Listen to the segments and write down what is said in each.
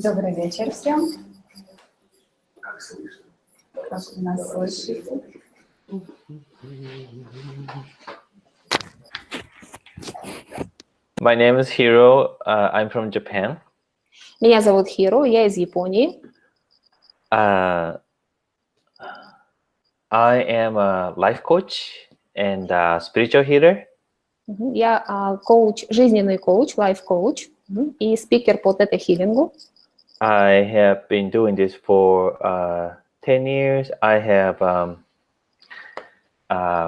Добрый вечер всем. Как вы нас слышите? My name is Hiro. I'm from Japan. Меня зовут Хиро, я из Японии. I am a life coach and a spiritual healer. Я коуч, жизненный коуч, лайф-коуч и спикер по тета-хилингу. I have been doing this for 10 years. I have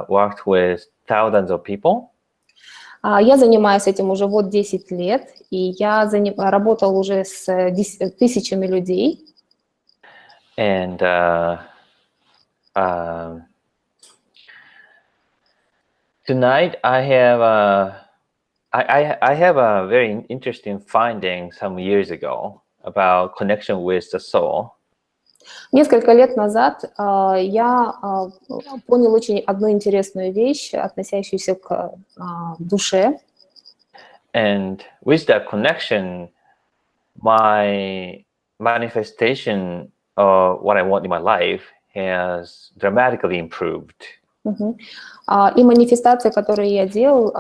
worked with thousands of people. Я занимаюсь этим уже 10 лет, и я работал уже с тысячами людей. And tonight I have a very interesting finding some years ago about connection with the soul. Несколько лет назад я понял одну интересную вещь, относящуюся к душе. And with that connection, my manifestation of what I want in my life has dramatically improved. И манифестации, которые я делал,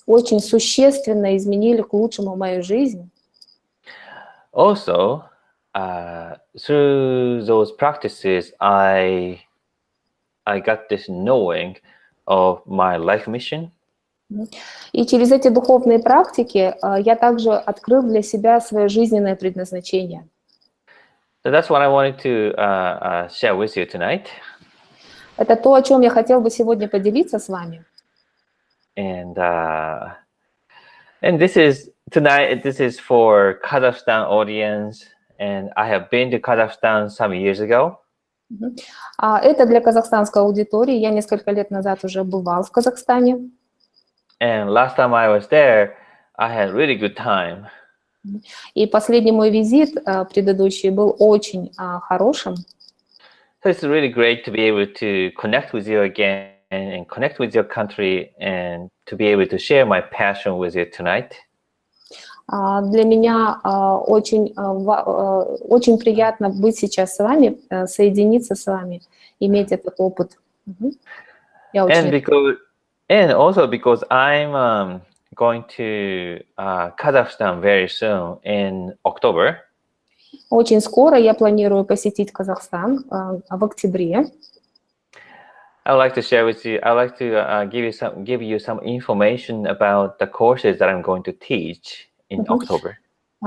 очень существенно изменили к лучшему мою жизнь. Also, through those practices, I got this knowing of my life mission. И через эти духовные практики я также открыл для себя свое жизненное предназначение. So that's what I wanted to share with you tonight. Это то, о чем я хотел бы сегодня поделиться с вами. And this is tonight. This is for Kazakhstan audience, and I have been to Kazakhstan some years ago. Это для казахстанской аудитории. Я несколько лет назад уже бывал в Казахстане. And last time I was there, I had really good time. И последний мой визит, предыдущий, был очень хорошим. So it's really great to be able to connect with you again and connect with your country and to be able to share my passion with you tonight. Для меня очень приятно быть сейчас с вами, соединиться с вами, иметь этот опыт. Я очень And also because I'm going to Kazakhstan very soon in October. Очень скоро я планирую посетить Казахстан в октябре. I would like to share with you. I would like to give you some information about the courses that I'm going to teach in October.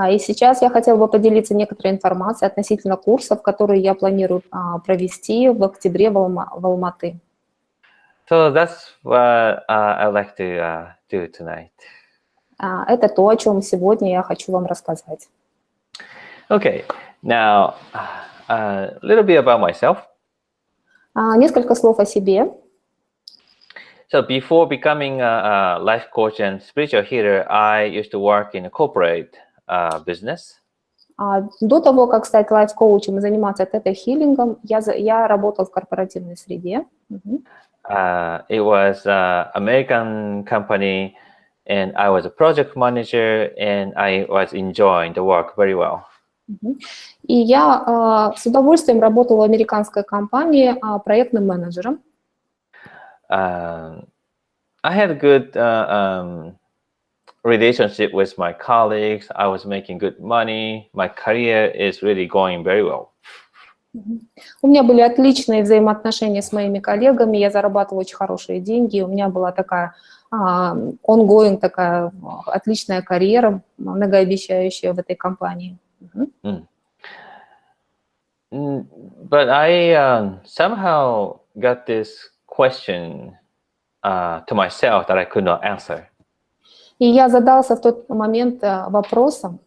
И сейчас я хотела бы поделиться некоторой информацией относительно курсов, которые я планирую провести в октябре в Алматы. So that's what I would like to do tonight. Это то, о чем сегодня я хочу вам рассказать. Okay, now a little bit about myself. Несколько слов о себе. So before becoming a life coach and spiritual healer, I used to work in a corporate business. До того, как стать лайф-коучем и заниматься тета-хилингом, я работал в корпоративной среде. It was an American company, and I was a project manager, and I was enjoying the work very well. И я с удовольствием работала в американской компании проектным менеджером. I had a good relationship with my colleagues. I was making good money. My career is really going very well. У меня были отличные взаимоотношения с моими коллегами, я зарабатывала очень хорошие деньги, у меня была такая ongoing, такая отличная карьера, многообещающая в этой компании. But I somehow got this question to myself that I could not answer. И я задался в тот момент вопросом,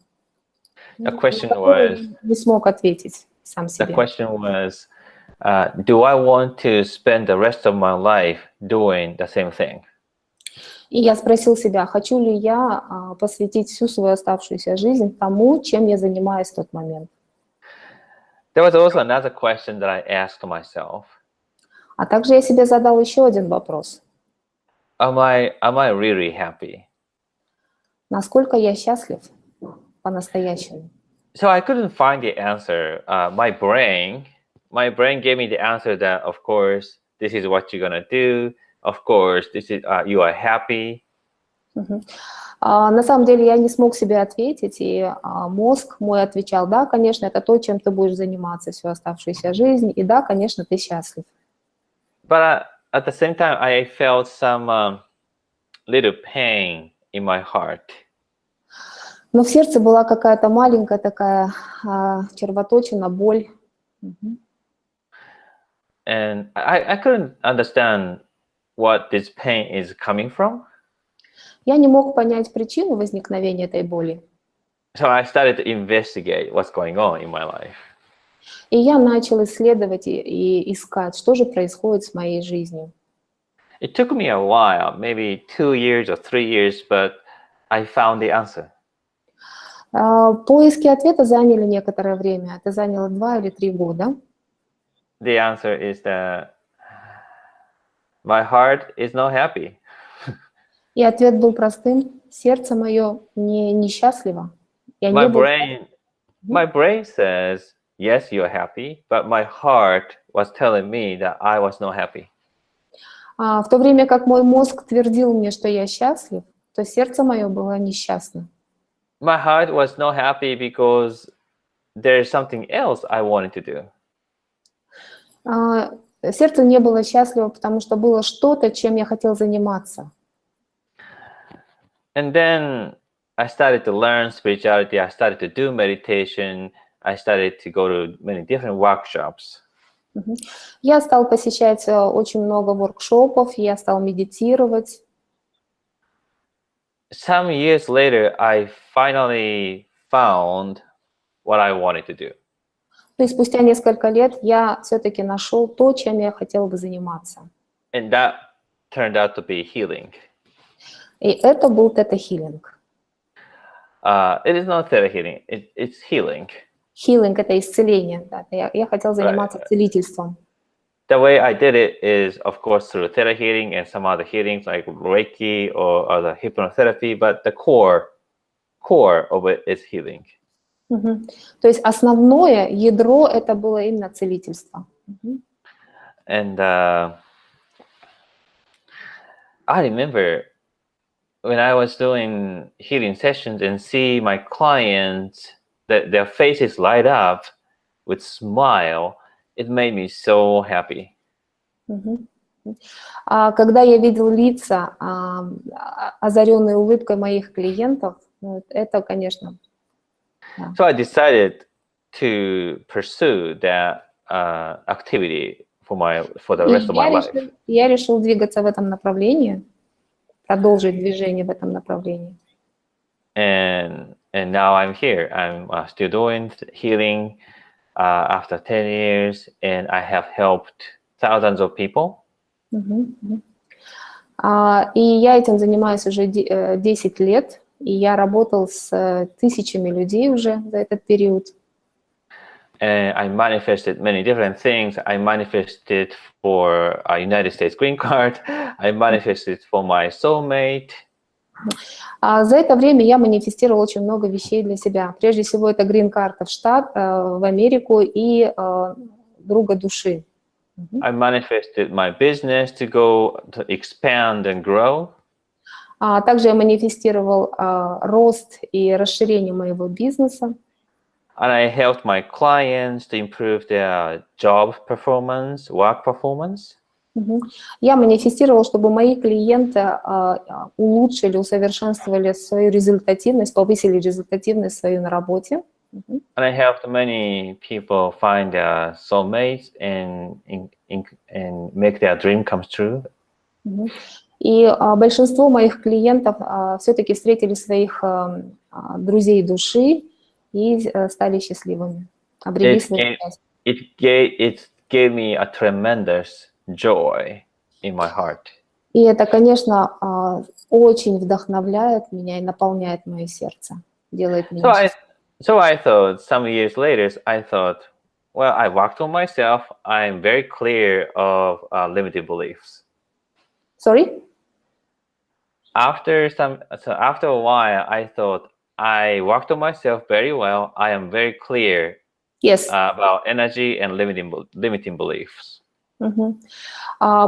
The question на который was, не смог ответить сам the себе. question was, do I want to spend the rest of my life doing the same thing? И я спросил себя, хочу ли я посвятить всю свою оставшуюся жизнь тому, чем я занимаюсь в тот момент. There was also another question that I asked myself. А также я себе задал еще один вопрос. Am I really happy? Насколько я счастлив по-настоящему? So I couldn't find the answer. My brain gave me the answer that, of course, this is what you're gonna do. Of course, this is you are happy. На самом деле я не смог себе ответить, и мозг мой отвечал: да, конечно, это то, чем ты будешь заниматься всю оставшуюся жизнь, и да, конечно, ты счастлив. But at the same time, I felt some little pain in my heart. Но в сердце была какая-то маленькая такая червоточина, боль. And I couldn't understand what this pain is coming from. Я не мог понять причину возникновения этой боли. So I started to investigate what's going on in my life. И я начал исследовать и искать, что же происходит с моей жизнью. It took me a while, maybe 2 years or 3 years, but I found the answer. Поиски ответа заняли некоторое время. Это заняло 2 или 3 года. The answer is that my heart is not happy. И ответ был простым: сердце мое несчастливо. My brain says, yes, you're happy, but my heart was telling me that I was not happy. В то время как мой мозг твердил мне, что я счастлив, то сердце мое было несчастно. My heart was not happy because there is something else I wanted to do. Сердце не было счастливо, потому что было что-то, чем я хотел заниматься. And then I started to learn spirituality. I started to do meditation. I started to go to many different workshops. Я стал посещать очень много воркшопов, я стал медитировать. Some years later, I finally found what I wanted to do. То есть спустя несколько лет я все-таки нашел то, чем я хотел бы заниматься. And that turned out to be healing. И это был тета-хилинг. It is not theta healing, it's healing. Healing — это исцеление. Да. Я хотел заниматься целительством. The way I did it is, of course, through theta healing and some other healings like Reiki or other hypnotherapy, but the core of it is healing. То есть основное ядро — это было именно целительство. And I remember when I was doing healing sessions and see my clients, that their faces light up with smile, it made me so happy. Когда я видел лица, озаренные улыбкой моих клиентов, это, конечно. So I decided to pursue that activity for the rest of my life. Я решил двигаться в этом направлении, продолжить движение в этом направлении. And now I'm here. I'm still doing healing after 10 years, and I have helped thousands of people. И я этим занимаюсь уже 10 лет, и я работал с тысячами людей уже за этот период. And I manifested many different things. I manifested for a United States green card. I manifested for my soulmate. За это время я манифестировала очень много вещей для себя. Прежде всего, это грин-карта в штат, в Америку и друга души. I manifested my business to go to expand and grow. Также я манифестировал рост и расширение моего бизнеса. And I helped my clients to improve their job performance, work performance. Я манифестировал, чтобы мои клиенты улучшили, усовершенствовали свою результативность, повысили результативность свою на работе. And I helped many people find their soulmates and make their dream come true. И большинство моих клиентов все-таки встретили своих друзей души и стали счастливыми, обрели свое счастье. It gave me a tremendous joy in my heart. И это, конечно, очень вдохновляет меня и наполняет мое сердце, делает меня счастливым. So I thought, some years later, I thought, well, I worked on myself. I'm very clear of limited beliefs. Sorry? After a while, I thought, I worked on myself very well. I am very clear Yes. about energy and limiting beliefs.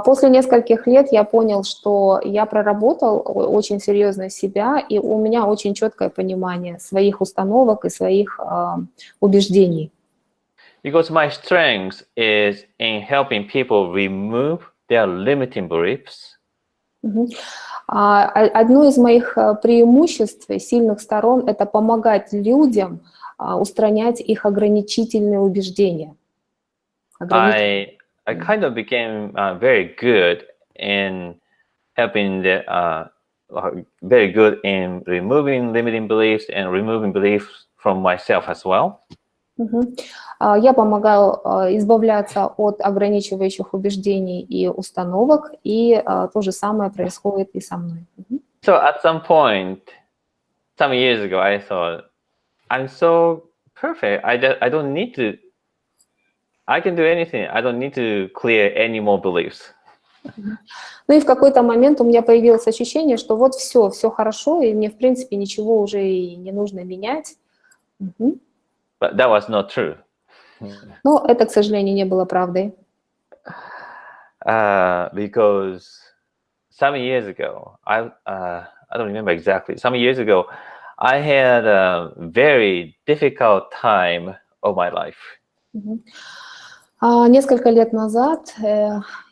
После нескольких лет я понял, что я проработал очень серьезно себя, и у меня очень четкое понимание своих установок и своих убеждений. Because my strength is in helping people remove their limiting beliefs. Одно из моих преимуществ и сильных сторон – это помогать людям устранять их ограничительные убеждения. I kind of became very good in helping very good in removing limiting beliefs and removing beliefs from myself as well. Я помогал избавляться от ограничивающих убеждений и установок, и то же самое происходит и со мной. So at some point, some years ago, I thought, I'm so perfect. I don't need to. I can do anything. I don't need to clear any more beliefs. Ну и в какой-то момент у меня появилось ощущение, что вот все хорошо, и мне, в принципе, ничего уже и не нужно менять. But that was not true. Но это, к сожалению, не было правдой. Because some years ago, I don't remember exactly. Some years ago, I had a very difficult time of my life. Несколько лет назад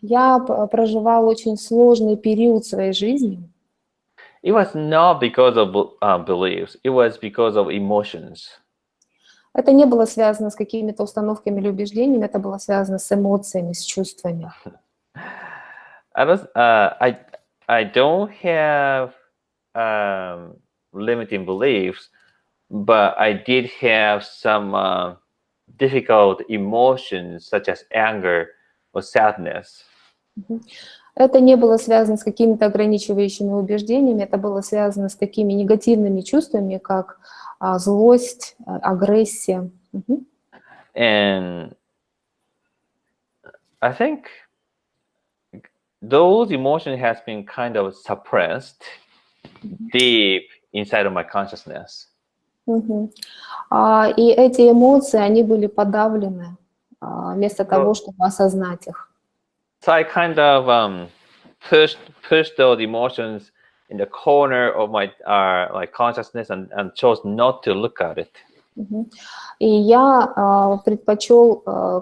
я проживал очень сложный период своей жизни. It was not because of beliefs. It was because of emotions. Это не было связано с какими-то установками или убеждениями, это было связано с эмоциями, с чувствами. I don't have limiting beliefs, but I did have some difficult emotions such as anger or sadness. Это не было связано с какими-то ограничивающими убеждениями, это было связано с такими негативными чувствами, как злость, агрессия. And I think those emotions has been kind of suppressed deep inside of my consciousness. И эти эмоции, они были подавлены вместо того, чтобы осознать их. So I kind of pushed those emotions in the corner of my like consciousness and chose not to look at it. И я предпочел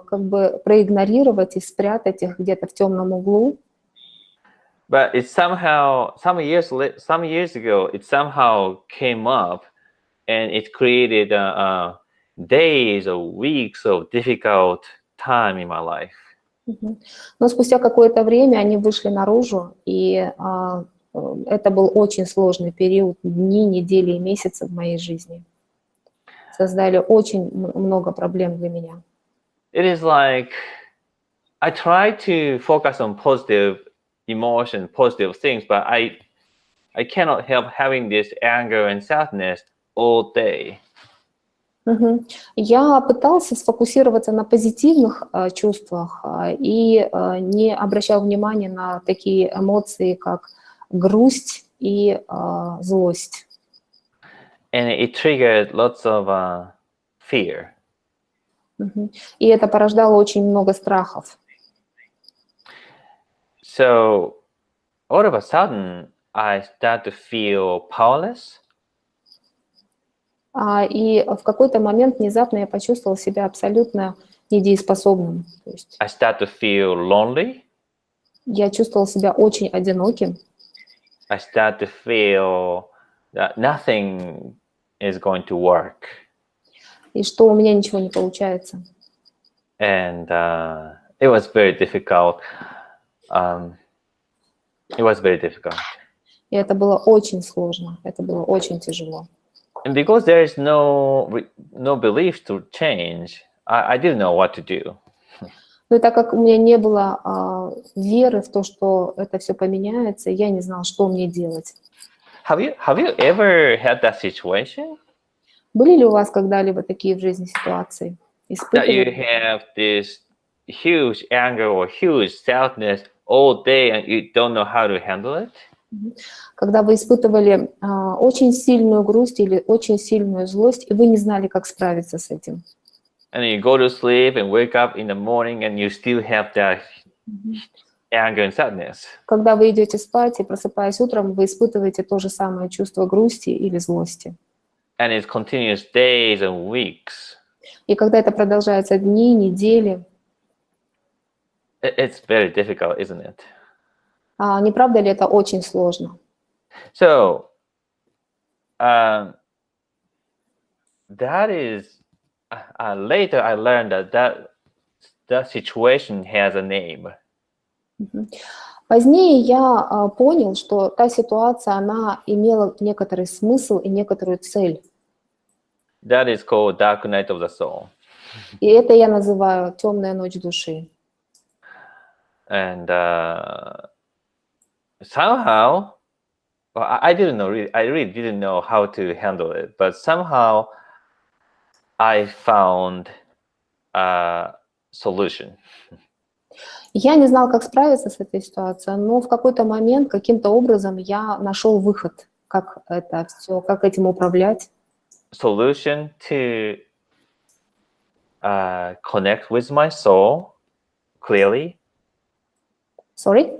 как бы проигнорировать и спрятать их где-то в темном углу. But it somehow, some years ago, it somehow came up, and it created days or weeks of difficult time in my life. Но спустя какое-то время они вышли наружу, и это был очень сложный период, дни, недели и месяцы в моей жизни. Создали очень много проблем для меня. It is like I try to focus on positive emotion, positive things, but I cannot help having this anger and sadness all day. Я пытался сфокусироваться на позитивных чувствах и не обращал внимания на такие эмоции, как грусть и злость. And it triggered lots of fear. И это порождало очень много страхов. So all of a sudden, I start to feel powerless. И в какой-то момент внезапно я почувствовал себя абсолютно недееспособным. То есть I start to feel lonely. я чувствовал себя очень одиноким. I start to feel that nothing is going to work. И что у меня ничего не получается. And it was very difficult. It was very difficult. И это было очень сложно, это было очень тяжело. And because there is no belief to change, I didn't know what to do. Но и так как у меня не было веры в то, что это все поменяется, я не знала, что мне делать. Have you ever had that situation? Были ли у вас когда-либо такие в жизни ситуации? That you have this huge anger or huge sadness all day and you don't know how to handle it? Когда вы испытывали очень сильную грусть или очень сильную злость, и вы не знали, как справиться с этим. And you go to sleep and wake up in the morning and you still have that anger and sadness. Когда вы идете спать и просыпаясь утром, вы испытываете то же самое чувство грусти или злости. And it continues days and weeks. И когда это продолжается дни, недели, It's very difficult, isn't it? не правда ли это очень сложно? So, that is, later I learned that situation has a name. Позднее я понял, что та ситуация, она имела некоторый смысл и некоторую цель. That is called Dark Night of the Soul. И это я называю «Темная ночь души». And somehow, well, I didn't know. I really didn't know how to handle it. But somehow, I found a solution. Я не знал, как справиться с этой ситуацией, но в какой-то момент, каким-то образом я нашел выход, как это все, как этим управлять. Solution to connect with my soul clearly. Sorry?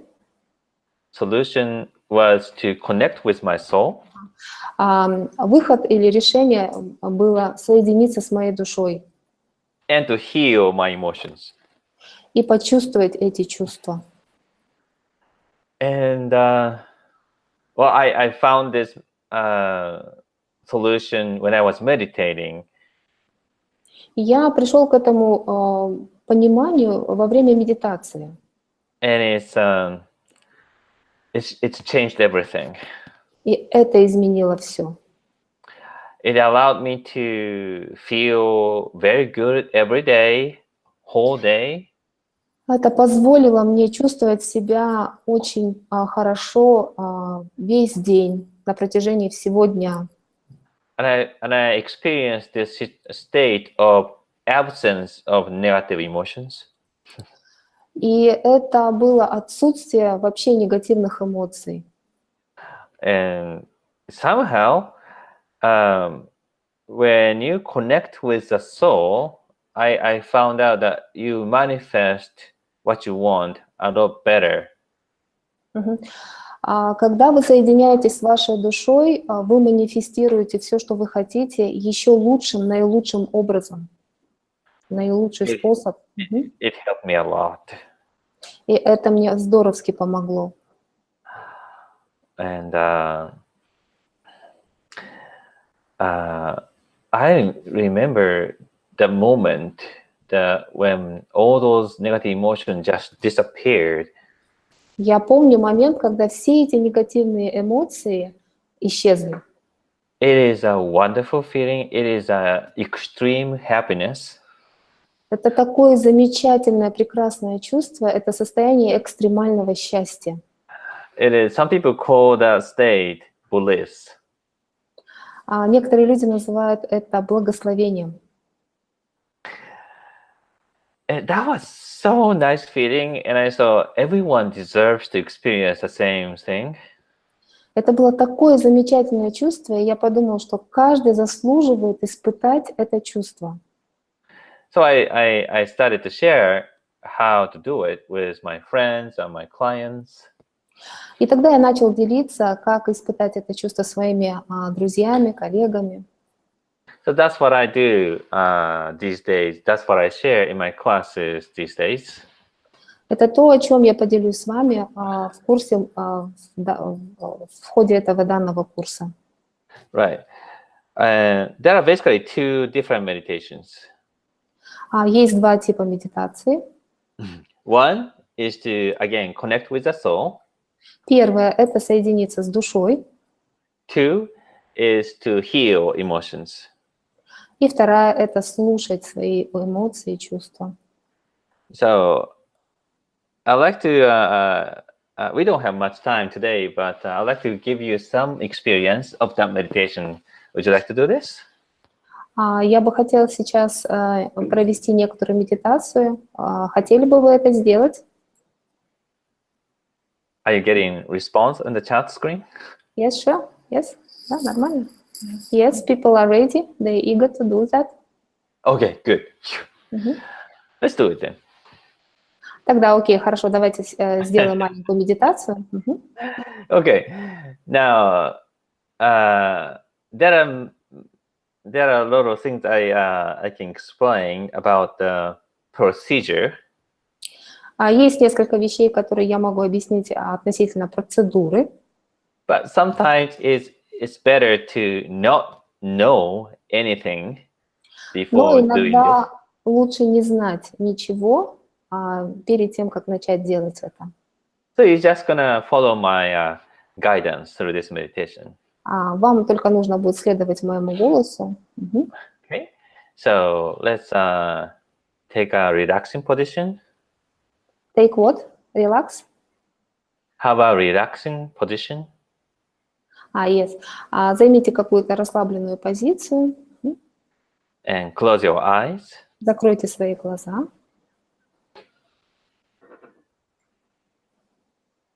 Solution was to connect with my soul. Выход или решение было соединиться с моей душой. And to heal my emotions. И почувствовать эти чувства. And well, I found this solution when I was meditating. Я пришел к этому пониманию во время медитации. And it's changed everything. И это изменило все. It allowed me to feel very good every day, whole day. Это позволило мне чувствовать себя очень хорошо весь день, на протяжении всего дня. And I experienced this state of absence of negative emotions. И это было отсутствие вообще негативных эмоций. And somehow, when you connect with the soul, I found out that you manifest what you want a lot better. Когда вы соединяетесь с вашей душой, вы манифестируете все, что вы хотите, еще лучшим, наилучшим образом, наилучший способ. It helped me a lot. И это мне здоровски помогло. And I remember the moment that when all those negative emotions just disappeared. Я помню момент, когда все эти негативные эмоции исчезли. It is a wonderful feeling. It is a extreme happiness. Это такое замечательное, прекрасное чувство. Это состояние экстремального счастья. It is. Some people call that state bliss. Некоторые люди называют это благословением. And that was so nice feeling, and I saw everyone deserves to experience the same thing. Это было такое замечательное чувство, и я подумала, что каждый заслуживает испытать это чувство. So I started to share how to do it with my friends and my clients. И тогда я начал делиться, как испытать это чувство своими друзьями, коллегами. So that's what I do these days. That's what I share in my classes these days. Это то, о чем я поделюсь с вами в курсе, в ходе этого данного курса. Right. There are basically two different meditations. Есть два типа медитации. One is to, again, connect with the soul. Первое – это соединиться с душой. Two is to heal emotions. И вторая – это слушать свои эмоции и чувства. So I'd like to, we don't have much time today, but I'd like to give you some experience of that meditation. Would you like to do this? Я бы хотела сейчас провести некоторую медитацию. Хотели бы вы это сделать? Are you getting response on the chat screen? Yes, sure. Yes. Да, нормально. Yes, people are ready. They're eager to do that. Okay, good. Мгм. Let's do it then. Тогда окей, хорошо, давайте сделаем маленькую медитацию. Мгм. Okay. Now, there are a lot of things I can explain about the procedure. Есть несколько вещей, которые я могу объяснить относительно процедуры. But sometimes it's better to not know anything Но before doing this. иногда лучше не знать ничего перед тем, как начать делать это. So you're just gonna follow my guidance through this meditation. Вам только нужно будет следовать моему голосу. Мгм. Okay. So let's take a relaxing position. Take what? Relax? How about relaxing position? Yes. Займите какую-то расслабленную позицию. And close your eyes. Закройте свои глаза.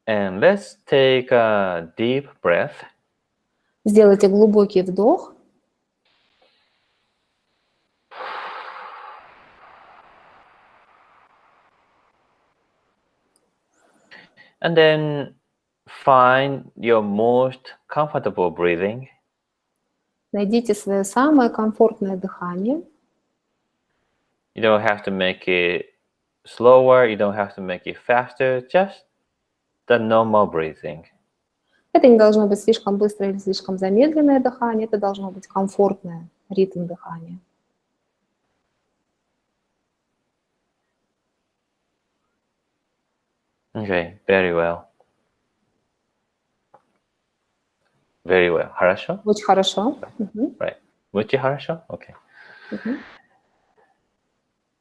And let's take a deep breath. Сделайте глубокий вдох. And then find your most comfortable breathing. Найдите свое самое комфортное дыхание. You don't have to make it slower. You don't have to make it faster. Just the normal breathing. Это не должно быть слишком быстрое или слишком замедленное дыхание. Это должно быть комфортное ритм дыхания. Okay, very well. Very well. Хорошо? Очень хорошо. Мгм. Right. Очень хорошо? Okay. Мгм.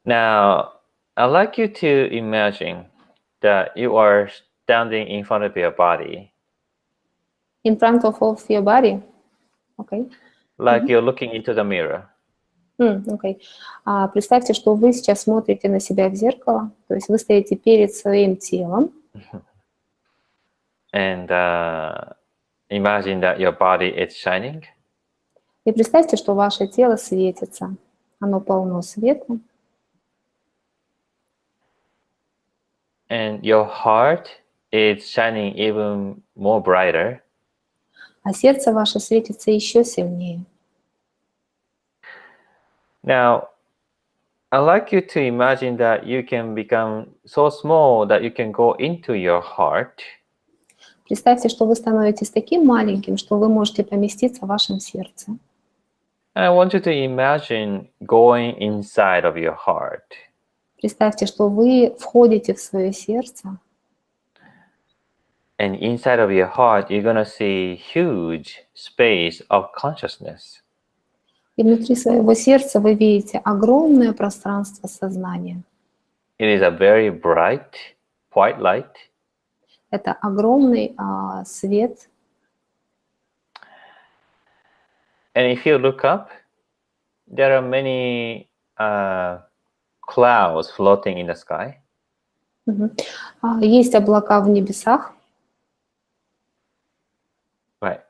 Now, I'd like you to imagine that you are standing in front of your body, In front of your body. Okay. like you're looking into the mirror. Okay. Представьте, что вы сейчас смотрите на себя в зеркало, то есть вы стоите перед своим телом. And imagine that your body is shining. И представьте, что ваше тело светится. Оно полно света. And your heart is shining even more brighter. А сердце ваше светится еще сильнее. Now, I'd like you to imagine that you can become so small that you can go into your heart. Представьте, что вы становитесь таким маленьким, что вы можете поместиться в вашем сердце. And I want you to imagine going inside of your heart. Представьте, что вы входите в свое сердце. And inside of your heart, you're going to see huge space of consciousness. И внутри своего сердца вы видите огромное пространство сознания. It is a very bright, white light. Это огромный свет. And if you look up, there are many clouds floating in the sky. Есть облака в небесах. Right.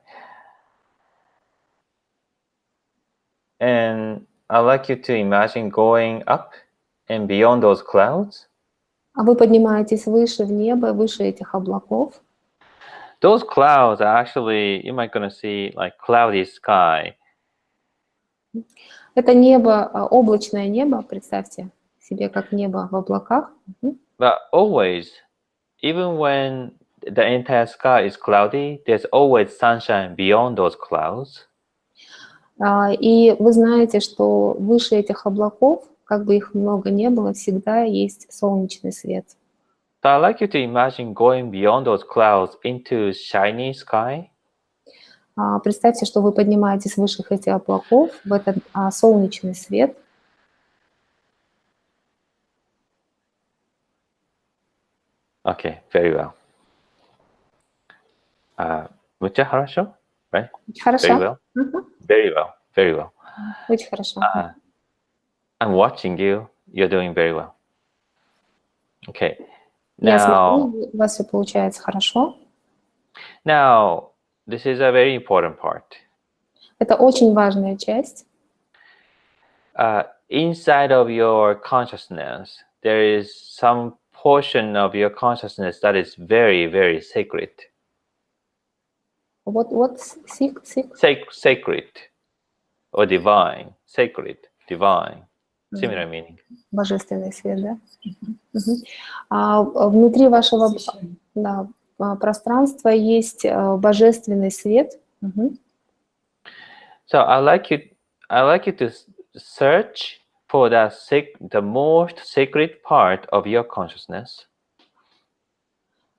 And I'd like you to imagine going up and beyond those clouds. А вы поднимаетесь выше в небо, выше этих облаков. Those clouds are actually, you might gonna see like cloudy sky. Это небо, облачное небо, представьте себе, как небо в облаках. But always, even when the entire sky is cloudy, there's always sunshine beyond those clouds. И вы знаете, что выше этих облаков, как бы их много не было, всегда есть солнечный свет. So I'd like you to imagine going beyond those clouds into shiny sky. Представьте, что вы поднимаетесь выше этих облаков в этот солнечный свет. Okay, very well. Mucha хорошо, right? Хорошо. Very well. Very well. Very well. Очень хорошо. I'm watching you. You're doing very well. Okay. Я Now, смотрю, у вас все получается хорошо. now, this is a very important part. Это очень важная часть. Inside of your consciousness, there is some portion of your consciousness that is very, very sacred. Вот Sacred or divine. Sacred, divine. Similar meaning. божественный свет, да? Мгм. А внутри вашего пространства есть божественный свет. Мгм. So I like you to search for the most sacred part of your consciousness.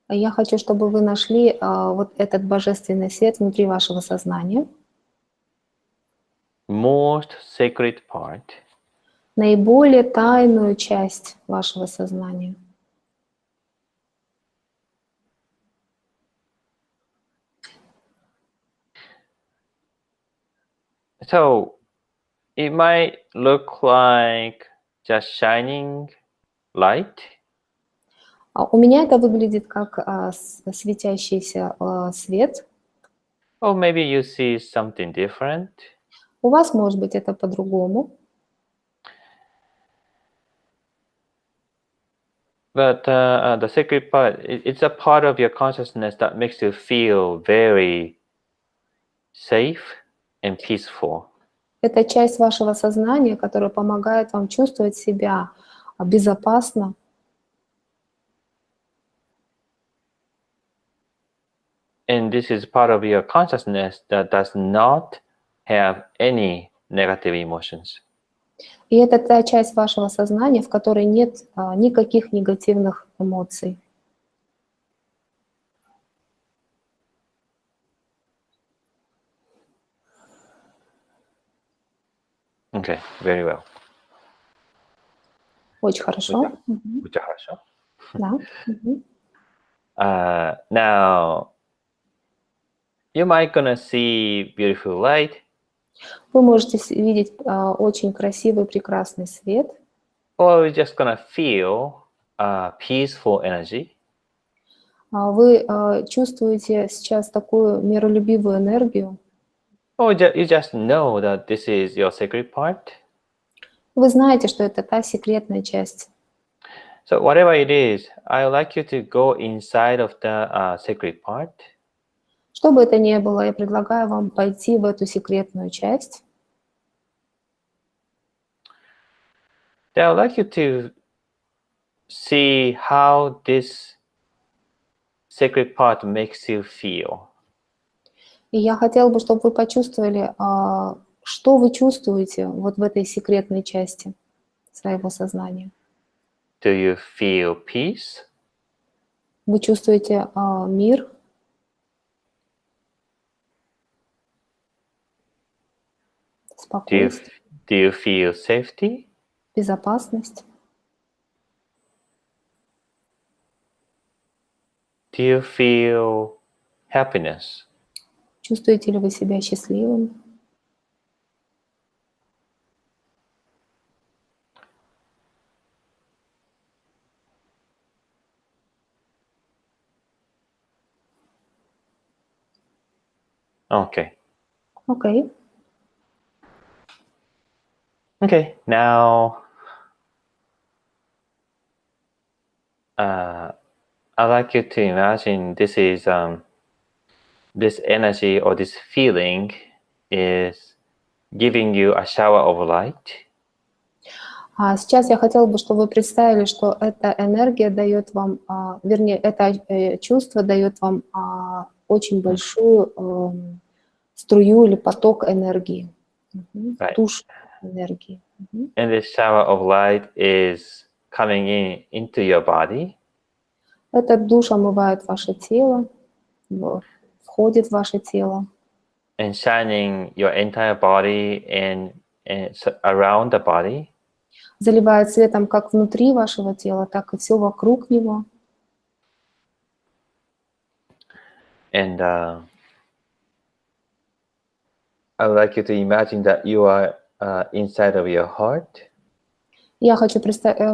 Я хочу, чтобы вы нашли вот этот божественный свет внутри вашего сознания. Most sacred part. Наиболее тайную часть вашего сознания. So it might look like just shining light. У меня это выглядит как светящийся свет. Or maybe you see something different. У вас, может быть, это по-другому. But the sacred part, it's a part of your consciousness that makes you feel very safe and peaceful. Это часть вашего сознания, которая помогает вам чувствовать себя безопасно. And this is part of your consciousness that does not have any negative emotions. И это та часть вашего сознания, в которой нет никаких негативных эмоций. Okay, very well. Очень хорошо. Мгм. Очень хорошо. Да. Мгм. Now, you might gonna see beautiful light. Вы можете видеть очень красивый, прекрасный свет. Or you're just gonna feel peaceful energy. Вы чувствуете сейчас такую миролюбивую энергию. Or you just know that this is your sacred part. Вы знаете, что это та секретная часть. So whatever it is, I would like you to go inside of the sacred part. Что бы это ни было, я предлагаю вам пойти в эту секретную часть. I would like you to see how this sacred part makes you feel. И я хотела бы, чтобы вы почувствовали, что вы чувствуете вот в этой секретной части своего сознания. Do you feel peace? Вы чувствуете мир? Спокойствие, Do you feel safety? безопасность? Do you feel happiness? Чувствуете ли вы себя счастливым? Okay. Окей. Okay, now I'd like you to imagine this is this energy or this feeling is giving you a shower of light. А сейчас я хотела бы, чтобы вы представили, что эта энергия дает вам, вернее, это чувство дает вам очень большую струю или поток энергии, Right. душ энергии. And this shower of light is coming into your body. Этот душ омывает ваше тело, входит в ваше тело. And shining your entire body and around the body. Заливает светом как внутри вашего тела, так и все вокруг него. And I would like you to imagine that you are inside of your heart. Я хочу,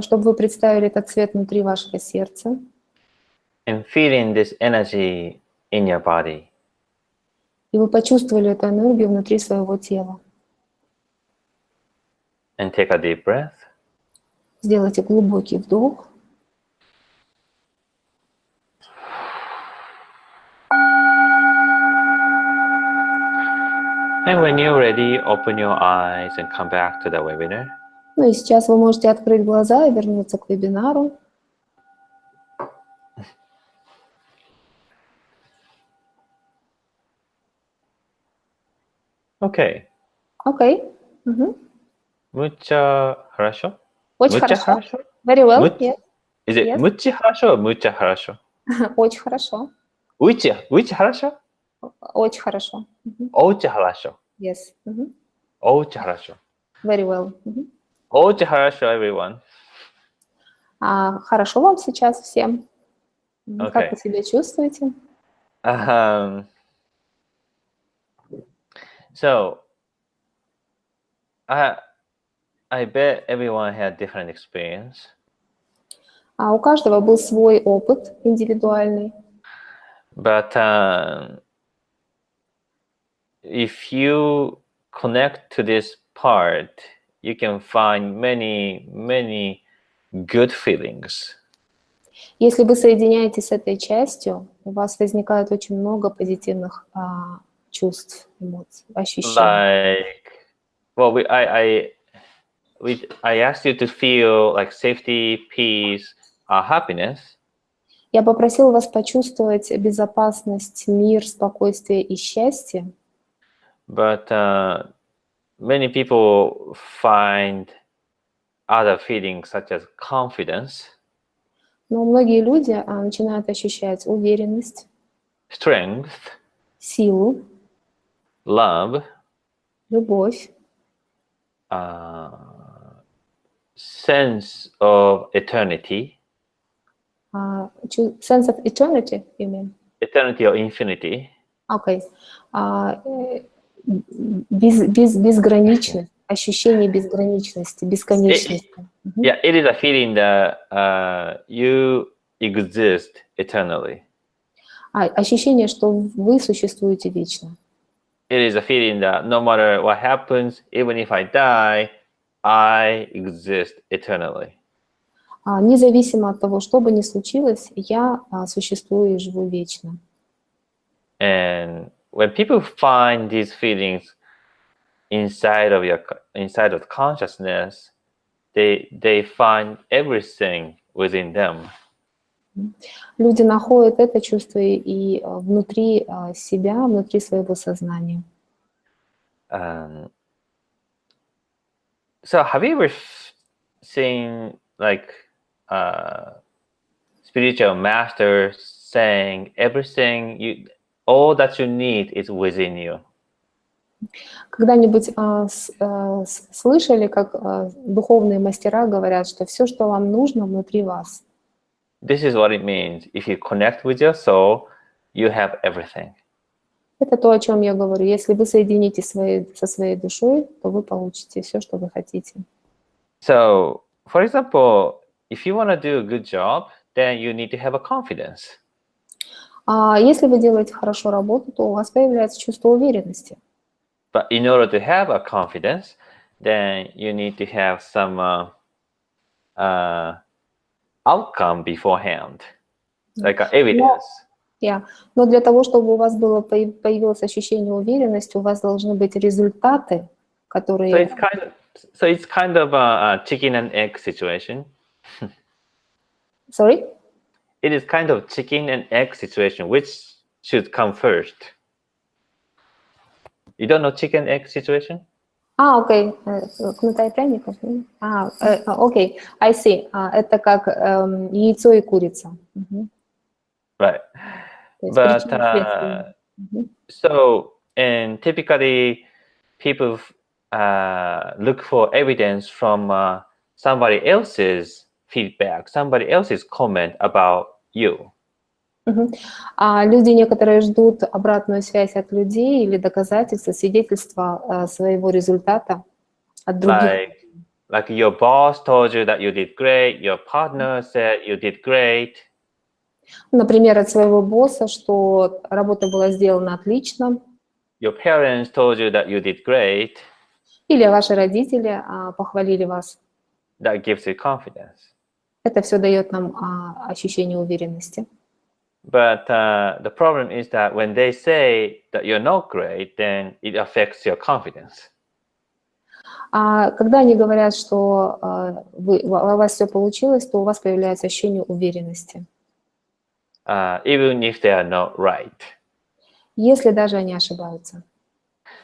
чтобы вы представили этот свет внутри вашего сердца. and feeling this energy in your body. И вы почувствовали эту энергию внутри своего тела. And take a deep breath. Сделайте глубокий вдох. And when you're ready, open your eyes and come back to the webinar. Ну и сейчас вы можете открыть глаза и вернуться к вебинару. Okay. Окей. Мгм. Mucha хорошо? Очень Mucha хорошо. Very well. Much- Yes. Is it Yes. mucha хорошо or mucha хорошо? Очень хорошо. Which хорошо? Очень хорошо. Мгм. Очень хорошо. Yes. Мгм. Очень хорошо. Very well. Мгм. Очень хорошо, everyone. Хорошо вам сейчас всем? Как Окей. вы себя чувствуете? So, I bet everyone had different experience. У каждого был свой опыт индивидуальный. But if you connect to this part, you can find many good feelings. Если вы соединяетесь с этой частью, у вас возникает очень много позитивных чувств, эмоций, ощущений. I asked you to feel like safety, peace, happiness. Я попросила вас почувствовать безопасность, мир, спокойствие и счастье. But many people find other feelings such as confidence, Но многие люди начинают ощущать уверенность, strength, силу, love, любовь, sense of eternity, sense of eternity, you mean? eternity or infinity, Okay. Безграничность, ощущение безграничности, бесконечности. Yeah, it is a feeling that you exist eternally. Ощущение, что вы существуете вечно. It is a feeling that no matter what happens, even if I die, I exist eternally. Независимо от того, что бы ни случилось, я существую и живу вечно. And when people find these feelings inside of consciousness, they find everything within them. Люди находят это чувство и внутри себя, внутри своего сознания. So have you ever seen like spiritual masters saying all that you need is within you? Когда-нибудь слышали, как духовные мастера говорят, что все, что вам нужно, внутри вас? This is what it means. If you connect with your soul, you have everything. Это то, о чем я говорю. Если вы соединитесь со своей душой, то вы получите все, что вы хотите. So, for example, if you want to do a good job, then you need to have a confidence. Если вы делаете хорошо работу, то у вас появляется чувство уверенности. But in order to have a confidence, then you need to have some outcome beforehand, like evidence. Но для того, чтобы у вас появилось ощущение уверенности, у вас должны быть результаты, которые... So it's kind of a chicken and egg situation. Sorry? It is kind of chicken and egg situation. Which should come first? You don't know chicken egg situation? Окей. Кнута и пряников? Окей. I see. Это как яйцо и курица. Right. But so, and typically people look for evidence from somebody else's feedback, somebody else's comment about you. Люди некоторые ждут обратную связь от людей или доказательства, свидетельства своего результата от других. Like your boss told you that you did great, your partner said you did great. Например, от своего босса, что работа была сделана отлично, Your parents told you that you did great. или ваши родители похвалили вас. That gives you confidence. Это все дает нам ощущение уверенности. But the problem is that when they say that you're not great, then it affects your confidence. А когда они говорят, что у вас все получилось, то у вас появляется ощущение уверенности. Even if they are not right. Если даже они ошибаются.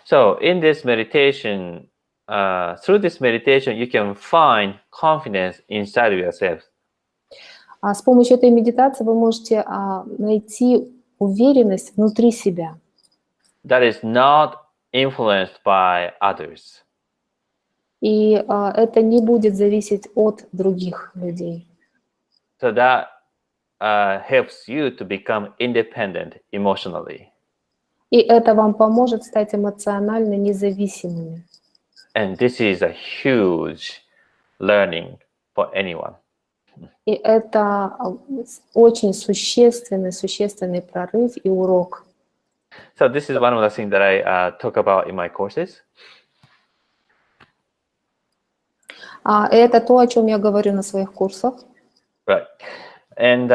So in this meditation, through this meditation, you can find confidence inside of yourself. С помощью этой медитации вы можете найти уверенность внутри себя. That is not influenced by others. И это не будет зависеть от других людей. So that helps you to become independent emotionally. И это вам поможет стать эмоционально независимыми. And this is a huge learning for anyone. И это очень существенный прорыв и урок. So this is one of the things that I talk about in my courses. Это то, о чем я говорю на своих курсах. Right. And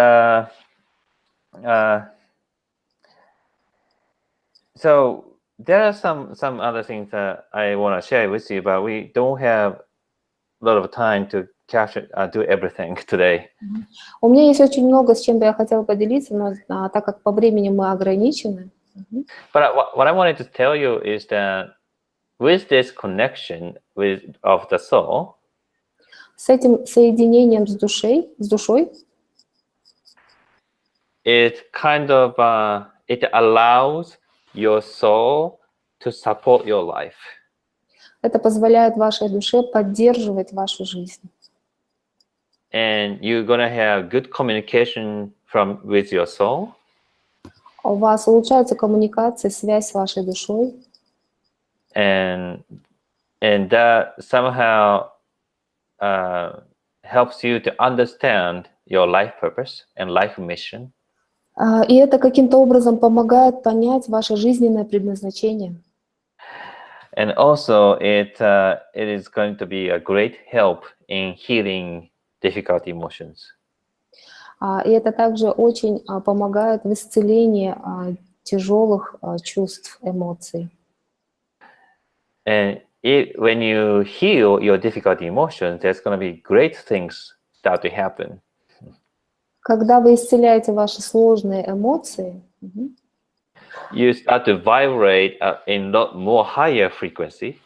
so there are some other things that I want to share with you, but we don't have a lot of time to capture, do everything today. У меня есть очень много, с чем бы я хотела поделиться, но так как по времени мы ограничены. But what I wanted to tell you is that with this connection of the soul, С этим соединением с душой, it kind of it allows your soul to support your life. это позволяет вашей душе поддерживать вашу жизнь. And you're gonna have good communication with your soul. У вас улучшается коммуникация, связь с вашей душой. And that somehow helps you to understand your life purpose and life mission. И это каким-то образом помогает понять ваше жизненное предназначение. And also it is going to be a great help in healing difficult emotions. И это также очень помогает в исцелении тяжелых чувств, эмоций. And when you heal your difficult emotions, there's going to be great things start to happen. Когда вы исцеляете ваши сложные эмоции, you start to vibrate in more higher frequency.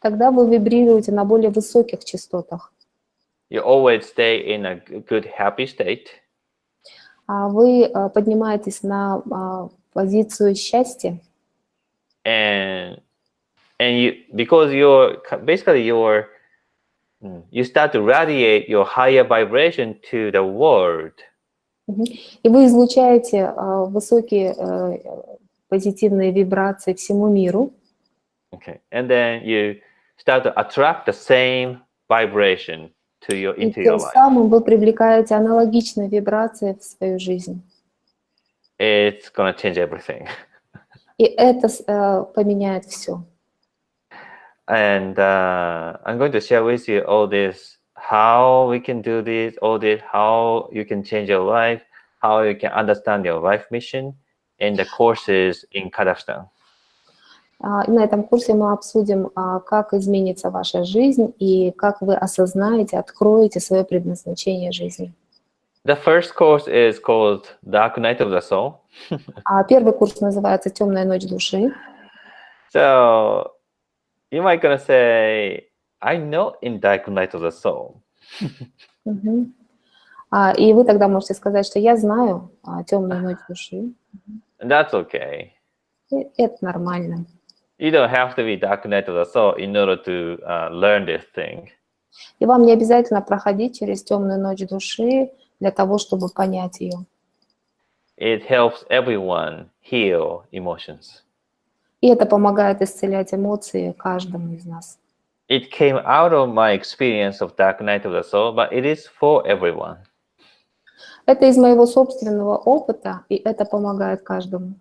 тогда вы вибрируете на более высоких частотах. You always stay in a good, happy state. Вы поднимаетесь на позицию счастья. And because you start to radiate your higher vibration to the world. И вы излучаете высокие позитивные вибрации всему миру. Okay. And then you start to attract the same vibration into your Тем life. самым вы привлекаете аналогичные вибрации в свою жизнь. It's gonna change everything. И это поменяет все. And I'm going to share with you all this, how we can do this, all this, how you can change your life, how you can understand your life mission in the courses in Kazakhstan. На этом курсе мы обсудим, как изменится ваша жизнь и как вы осознаете, откроете свое предназначение жизни. The first course is called Dark Night of the Soul. Первый курс называется «Темная ночь души». So you might gonna say, I know in Dark Night of the Soul. И вы тогда можете сказать, что я знаю «Темную ночь души». That's okay. И это нормально. You don't have to be Dark Night of the Soul in order to learn this thing. И вам не обязательно проходить через «Темную ночь души» для того, чтобы понять ее. It helps everyone heal emotions. И это помогает исцелять эмоции каждому из нас. It came out of my experience of Dark Night of the Soul, but it is for everyone. Это из моего собственного опыта, и это помогает каждому.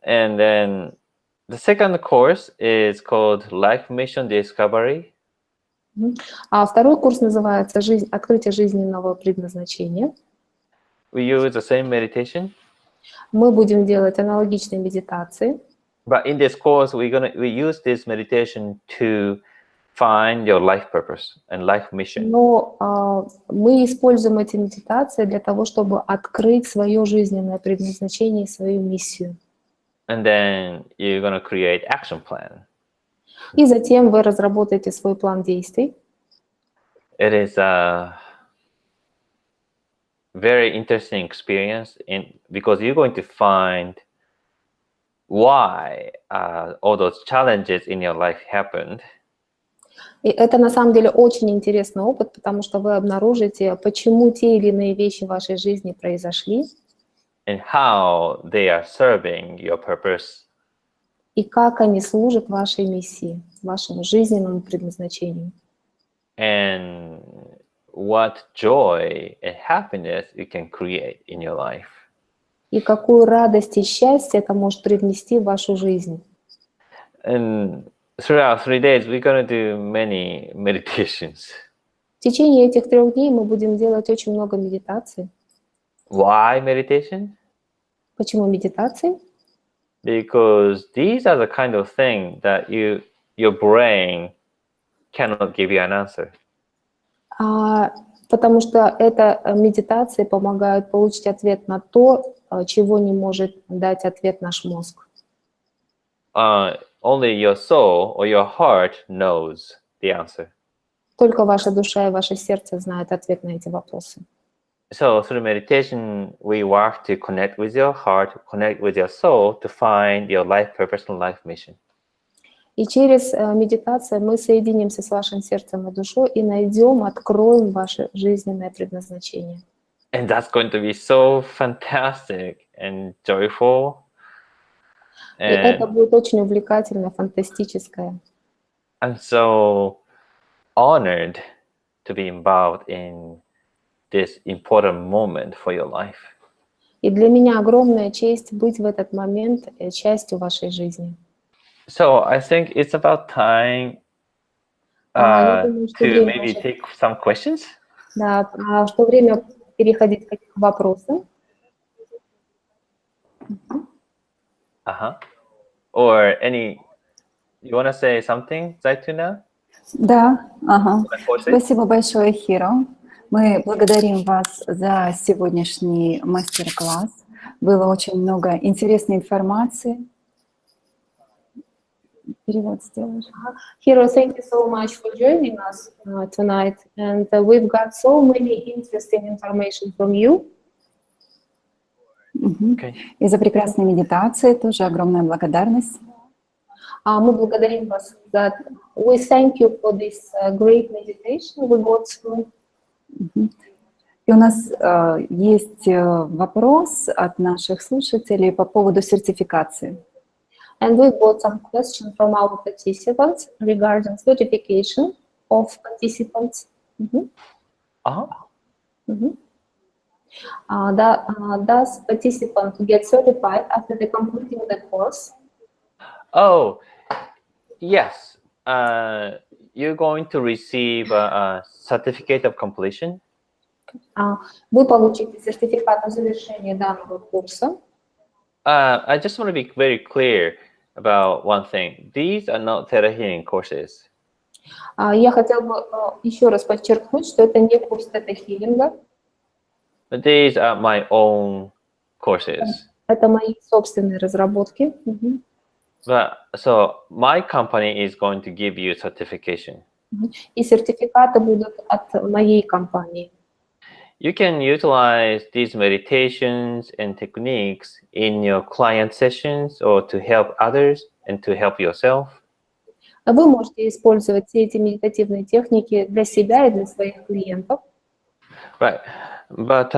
And then the second course is called Life Mission Discovery. А второй курс называется «Открытие жизненного предназначения». We use the same meditation. Мы будем делать аналогичные медитации. But in this course, we use this meditation to find your life purpose and life mission. Но мы используем эти медитации для того, чтобы открыть свое жизненное предназначение и свою миссию. And then you're going to create action plan. И затем вы разработаете свой план действий. It is a very interesting experience because you're going to find why all those challenges in your life happened. И это на самом деле очень интересный опыт, потому что вы обнаружите, почему те или иные вещи в вашей жизни произошли. And how they are serving your purpose. И как они служат вашей миссии, вашему жизненному предназначению. And what joy and happiness you can create in your life. И какую радость и счастье это может привнести в вашу жизнь. And throughout 3 days, we're going to do many meditations. В течение этих 3 дней мы будем делать очень много медитаций. Why meditation? Почему медитации? Because these are the kind of thing that your brain cannot give you an answer. Потому что это медитации помогают получить ответ на то, чего не может дать ответ наш мозг. Only your soul or your heart knows the answer. Только ваша душа и ваше сердце знают ответ на эти вопросы. So through meditation, we work to connect with your heart, connect with your soul to find your life purpose and life mission. И через медитацию мы соединимся с вашим сердцем и душой и найдем, откроем ваше жизненное предназначение. And that's going to be so fantastic and joyful. И это будет очень увлекательно, фантастическое. I'm so honored to be involved in this important moment for your life. И для меня огромная честь быть в этот момент частью вашей жизни. So I think it's about time думаю, что to время maybe уже- take some questions. Да, что время переходить к вопросам. Or you want to say something, Zaituna? Да, ага. Courses? Спасибо большое, Хиро. Мы благодарим вас за сегодняшний мастер-класс. Было очень много интересной информации. Перевод сделаешь? Hiro, thank you so much for joining us tonight. And we've got so many interesting information from you. Okay. И за прекрасные медитации тоже огромная благодарность. Мы благодарим вас за... We thank you for this great meditation we got through. И у нас есть вопрос от наших слушателей по поводу сертификации. And we've got some questions from our participants regarding certification of participants. Does participant get certified after they completing the course? Oh, yes. You're going to receive a certificate of completion. Вы получите сертификат на завершение данного курса. I just want to be very clear about one thing. These are not theta healing courses. Я хотела бы еще раз подчеркнуть, что это не курс тета-хилинга. But these are my own courses. Это мои собственные разработки. So my company is going to give you certification. И сертификаты будут от моей компании. You can utilize these meditations and techniques in your client sessions or to help others and to help yourself. Вы можете использовать все эти медитативные техники для себя и для своих клиентов. Right. But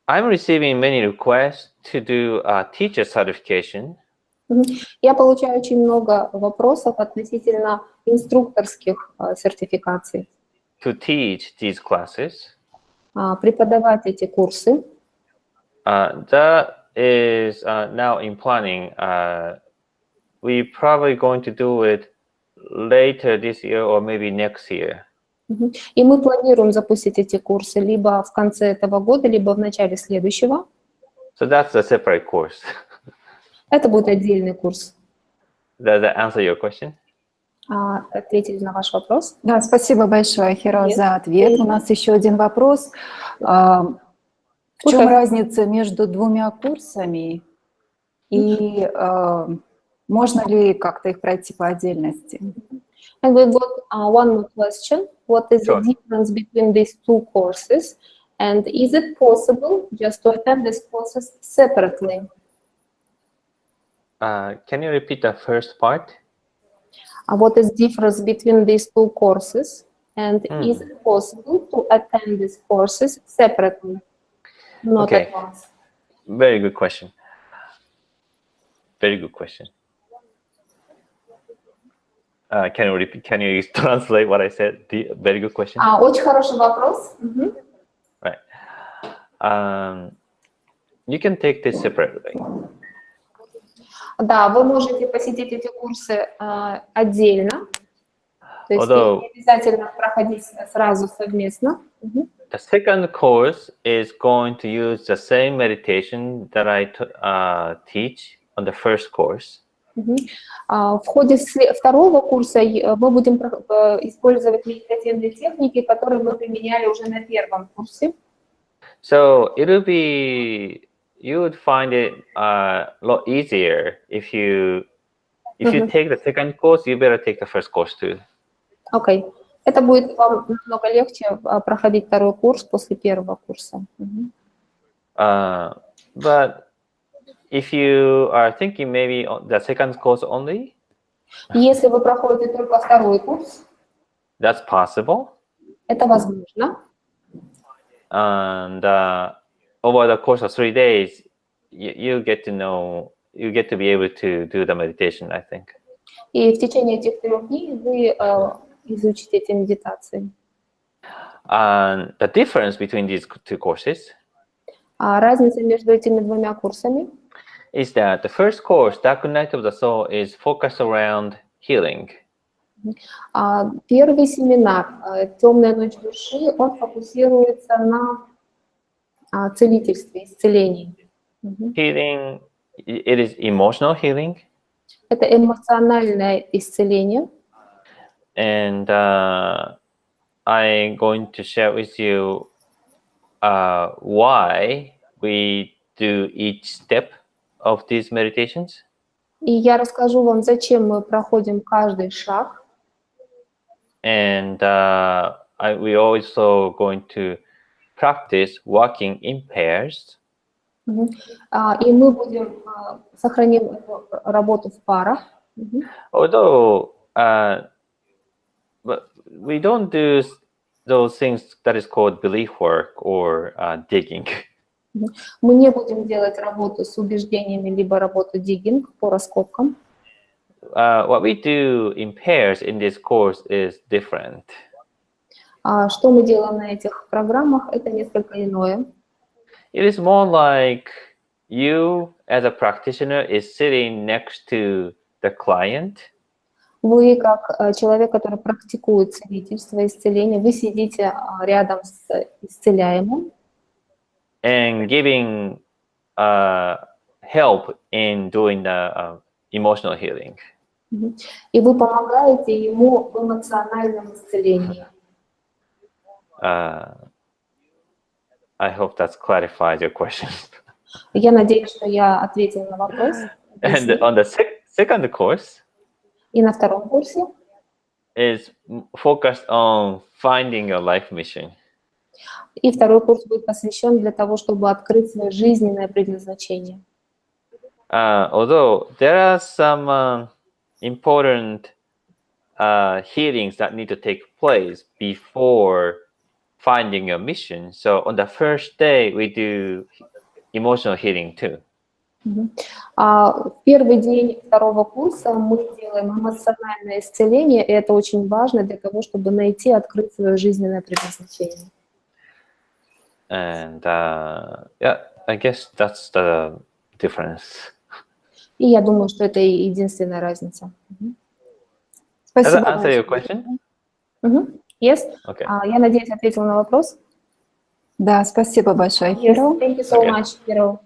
I'm receiving many requests to do a teacher certification. Я получаю очень много вопросов относительно инструкторских сертификаций. To teach these classes. преподавать эти курсы. That is now in planning. We're probably going to do it later this year or maybe next year. И мы планируем запустить эти курсы либо в конце этого года, либо в начале следующего. So that's a separate course. Это будет отдельный курс. Does that answer your question? Ответили на ваш вопрос? Да, спасибо большое, Хиро, за ответ. У нас еще один вопрос. В чем разница между двумя курсами и можно ли как-то их пройти по отдельности? And we got one more question. What is the difference between these two courses? And is it possible just to attend these courses separately? Can you repeat the first part? What is the difference between these two courses? And is it possible to attend these courses separately? Not at once. Very good question. Very good question. Can you repeat? Can you translate what I said? Very good question. Очень хороший вопрос. Right. You can take this separately. Да, вы можете посетить эти курсы отдельно. То есть не обязательно проходить сразу совместно. The second course is going to use the same meditation that I teach on the first course. В ходе второго курса мы будем использовать медитативные техники, которые мы применяли уже на первом курсе. So it'll be, you would find it a lot easier if you take the second course. You better take the first course too. Окей. Это будет вам намного легче проходить второй курс после первого курса. But if you are thinking maybe the second course only, если вы проходите только второй курс, that's possible. Это возможно. And over the course of 3 days, you get to know, you get to be able to do the meditation, I think. И в течение этих 3 дней вы изучите эти медитации. And the difference between these two courses разница между этими двумя курсами is that the first course, Dark Night of the Soul, is focused around healing. Первый семинар «Темная ночь души», он фокусируется на целительстве, исцелении. Healing, it is emotional healing. Это эмоциональное исцеление. And I'm going to share with you why we do each step of these meditations. И я расскажу вам, зачем мы проходим каждый шаг. And we also going to practice working in pairs. И мы будем сохраним эту работу в парах. Although but we don't do those things that is called belief work or digging. Мы не будем делать работу с убеждениями, либо работу digging по раскопкам. What we do in pairs in this course is different. Что мы делаем на этих программах, это несколько иное. It is more like you as a practitioner is sitting next to the client. Вы, как человек, который практикует целительство, исцеление, вы сидите рядом с исцеляемым. And giving help in doing the emotional healing. И вы помогаете ему в эмоциональном исцелении. I hope that clarifies your question. Я надеюсь, что я ответила на вопрос. And on the second course, и на втором курсе is focused on finding your life mission. И второй курс будет посвящен для того, чтобы открыть свое жизненное предназначение. Although there are some important healings that need to take place before finding your mission. So on the first day, we do emotional healing too. В первый день второго курса мы делаем эмоциональное исцеление, и это очень важно для того, чтобы найти, открыть свое жизненное предназначение. And yeah, I guess that's the difference. И я думаю, что это и единственная разница. Does Спасибо that answer your большое. question? Yes. Okay. Я надеюсь, ответила на вопрос. Да, спасибо большое, Yes, Хиро. thank you so Okay. much, Hiro.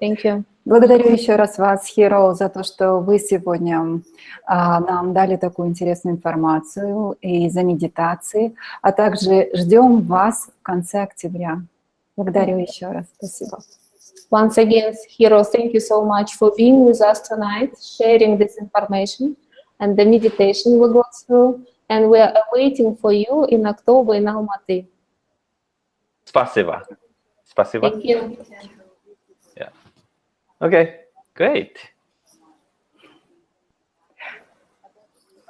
Thank you. Благодарю еще раз вас, Хиро, за то, что вы сегодня нам дали такую интересную информацию и за медитации, а также ждем вас в конце октября. Благодарю еще раз. Спасибо. Once again, Hiro, thank you so much for being with us tonight, sharing this information and the meditation we go through, and we are waiting for you in October in Almaty. Спасибо. Спасибо. Thank you. Yeah. Okay, great.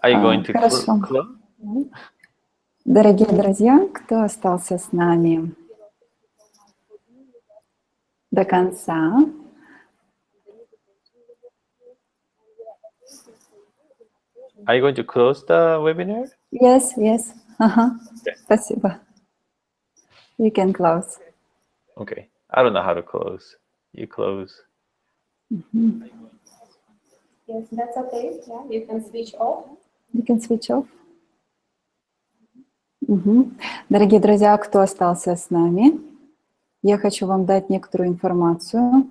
Are you going to Хорошо. close? Дорогие друзья, кто остался с нами до конца? Are you going to close the webinar? Yes, yes. Ага. Okay. Спасибо. You can close. Okay. I don't know how to close. You close. Yes, that's okay. Yeah, you can switch off. You can switch off. Дорогие друзья, кто остался с нами, я хочу вам дать некоторую информацию.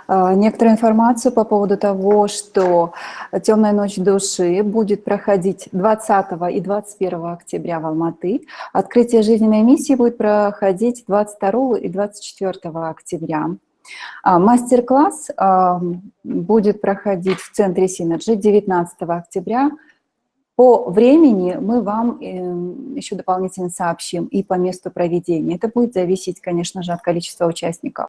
Некоторую информацию по поводу того, что «Темная ночь души» будет проходить 20 и 21 октября в Алматы. «Открытие Жизненной Миссии» будет проходить 22 и 24 октября. Мастер-класс будет проходить в Центре Синерджи 19 октября. По времени мы вам еще дополнительно сообщим и по месту проведения. Это будет зависеть, конечно же, от количества участников.